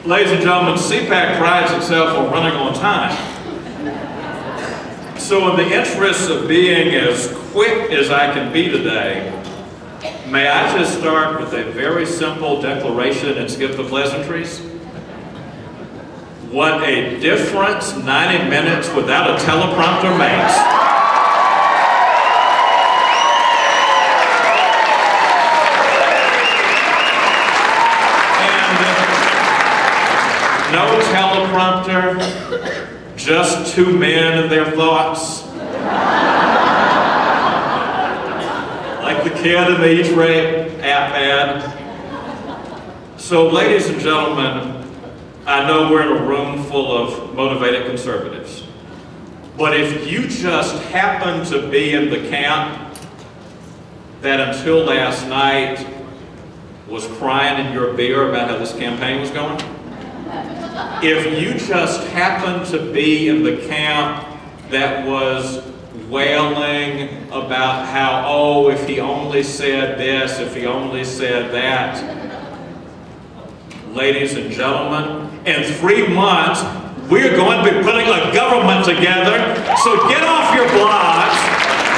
Ladies and gentlemen, CPAC prides itself on running on time. So in the interest of being as quick as I can be today, may I just start with a very simple declaration and skip the pleasantries? What a difference 90 minutes without a teleprompter makes. No teleprompter, just two men and their thoughts. Like the kid in the Eat Pray app ad. So ladies and gentlemen, I know we're in a room full of motivated conservatives. But if you just happen to be in the camp that until last night was crying in your beer about how this campaign was going, if you just happen to be in the camp that was wailing about how, oh, if he only said this, if he only said that, ladies and gentlemen, in 3 months, we're going to be putting a government together, so get off your blogs,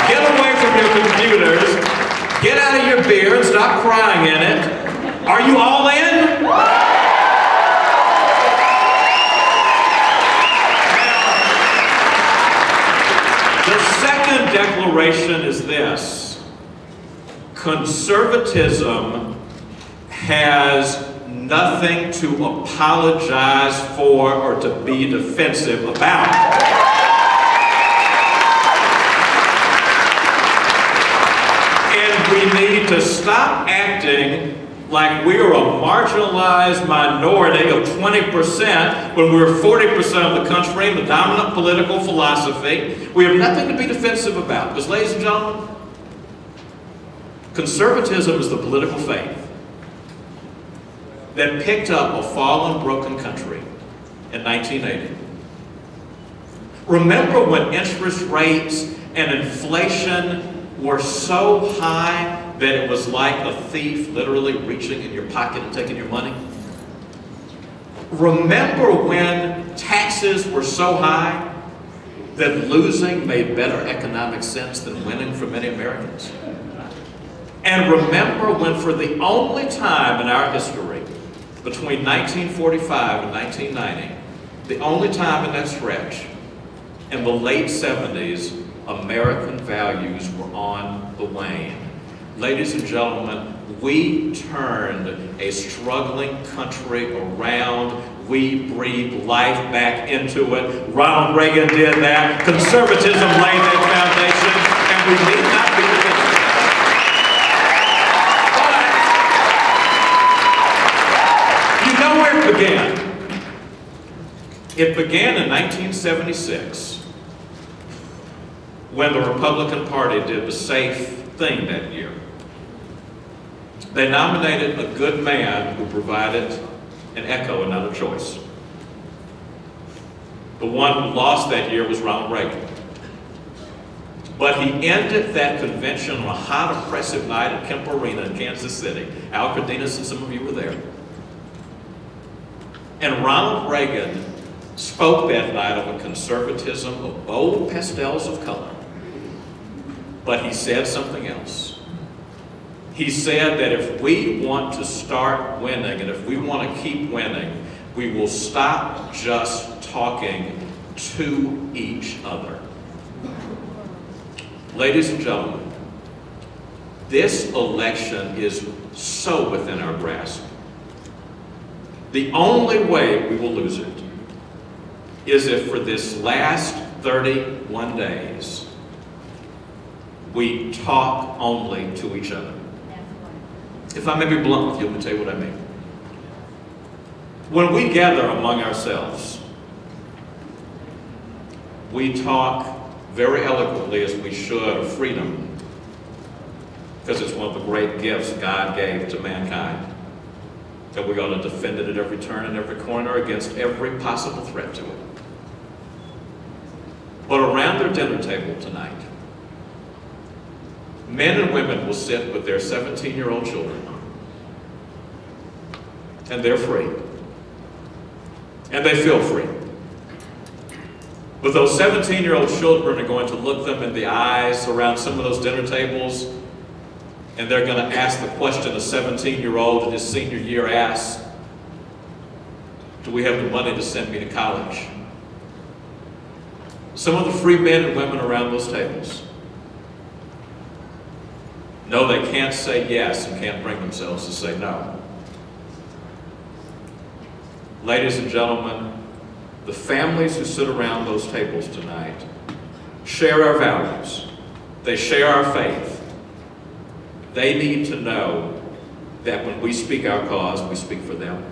get away from your computers, get out of your beer and stop crying in it. Are you all in? The second declaration is this: conservatism has nothing to apologize for or to be defensive about. And we need to stop acting like we're a marginalized minority of 20% when we're 40% of the country and the dominant political philosophy. We have nothing to be defensive about. Because, ladies and gentlemen, conservatism is the political faith that picked up a fallen, broken country in 1980. Remember when interest rates and inflation were so high that it was like a thief literally reaching in your pocket and taking your money? Remember when taxes were so high that losing made better economic sense than winning for many Americans? And remember when, for the only time in our history, between 1945 and 1990, the only time in that stretch, in the late 70s, American values were on the wane. Ladies and gentlemen, we turned a struggling country around. We breathed life back into it. Ronald Reagan did that. Conservatism laid that foundation, and we need not be defensive. But you know where it began. It began in 1976 when the Republican Party did the safe thing that year. They nominated a good man who provided an echo and not a choice. The one who lost that year was Ronald Reagan. But he ended that convention on a hot, oppressive night at Kemp Arena in Kansas City. Al Cardenas and some of you were there. And Ronald Reagan spoke that night of a conservatism of bold pastels of color. But he said something else. He said that if we want to start winning and if we want to keep winning, we will stop just talking to each other. Ladies and gentlemen, this election is so within our grasp. The only way we will lose it is if for this last 31 days, we talk only to each other. If I may be blunt with you, let me tell you what I mean. When we gather among ourselves, we talk very eloquently, as we should, of freedom, because it's one of the great gifts God gave to mankind, that we ought to defend it at every turn and every corner against every possible threat to it. But around their dinner table tonight, men and women will sit with their 17-year-old children, and they're free. and they feel free. But those 17-year-old children are going to look them in the eyes around some of those dinner tables, and they're going to ask the question a 17-year-old in his senior year asks, do we have the money to send me to college? Some of the free men and women around those tables know they can't say yes and can't bring themselves to say no. Ladies and gentlemen, the families who sit around those tables tonight share our values. They share our faith. They need to know that when we speak our cause, we speak for them.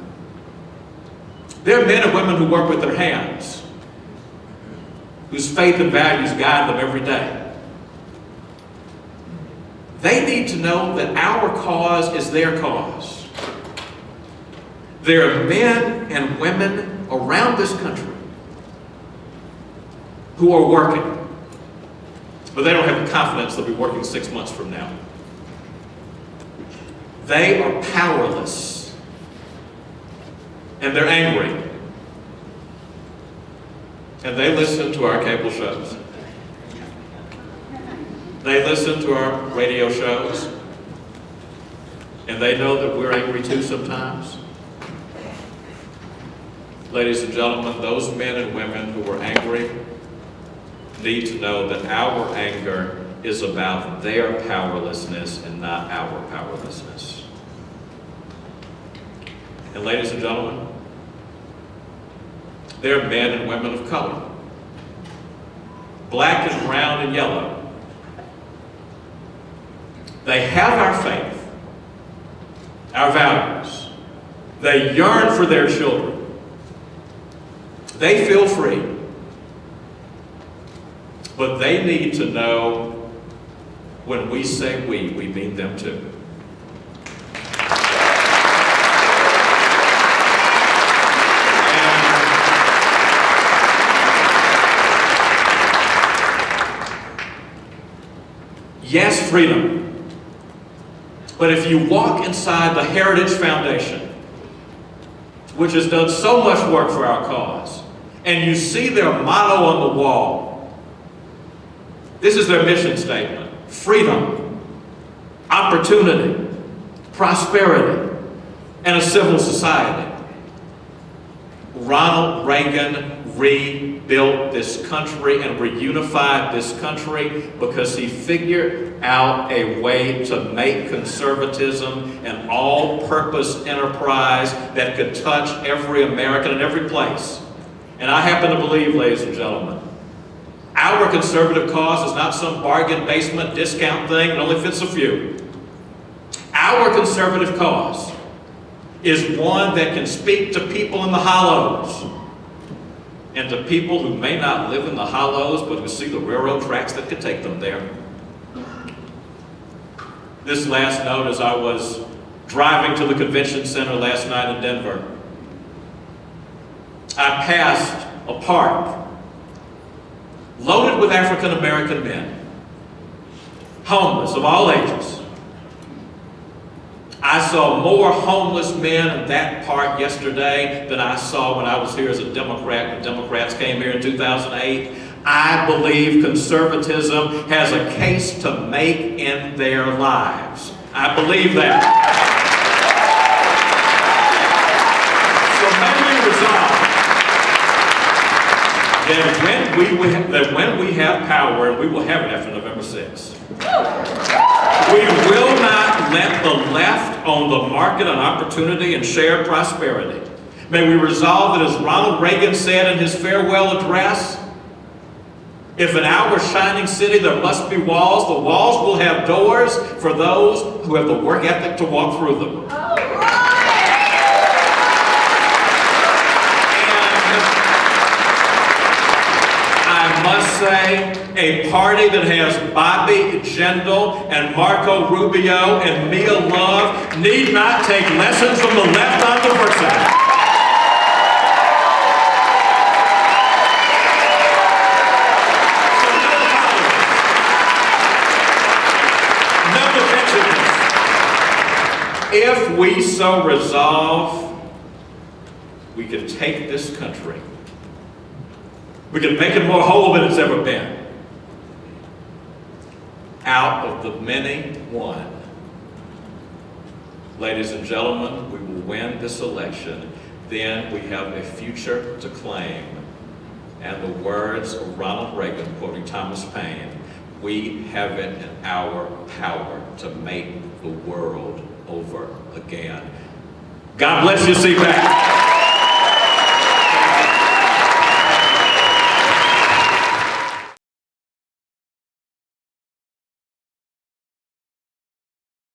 There are men and women who work with their hands, whose faith and values guide them every day. They need to know that our cause is their cause. There are men and women around this country who are working, but they don't have the confidence they'll be working 6 months from now. They are powerless, and they're angry. And they listen to our cable shows. They listen to our radio shows. And they know that we're angry too sometimes. Ladies and gentlemen, those men and women who are angry need to know that our anger is about their powerlessness and not our powerlessness. And ladies and gentlemen, there are men and women of color, black and brown and yellow. They have our faith, our values. They yearn for their children. They feel free. But they need to know when we say we mean them too. Yes, freedom. But if you walk inside the Heritage Foundation, which has done so much work for our cause, and you see their motto on the wall, this is their mission statement: freedom, opportunity, prosperity, and a civil society. Ronald Reagan rebuilt this country and reunified this country because he figured out a way to make conservatism an all-purpose enterprise that could touch every American in every place. And I happen to believe, ladies and gentlemen, our conservative cause is not some bargain basement discount thing that only fits a few. Our conservative cause is one that can speak to people in the hollows, and to people who may not live in the hollows, but who see the railroad tracks that could take them there. This last note, as I was driving to the convention center last night in Denver, I passed a park loaded with African American men, homeless of all ages. I saw more homeless men in that park yesterday than I saw when I was here as a Democrat, when Democrats came here in 2008. I believe conservatism has a case to make in their lives. I believe that. So may we resolve that when we have power, and we will have it after November 6th, we will not let the left own the market on opportunity and shared prosperity. May we resolve that, as Ronald Reagan said in his farewell address, if in our shining city there must be walls, the walls will have doors for those who have the work ethic to walk through them. I must say, a party that has Bobby Jindal and Marco Rubio and Mia Love need not take lessons from the left on diversity. So no defensiveness. If we so resolve, we can take this country, we can make it more whole than it's ever been, out of the many one. Ladies and gentlemen, we will win this election. Then we have a future to claim. And the words of Ronald Reagan, quoting Thomas Paine, we have it in our power to make the world over again. God bless you, CPAC.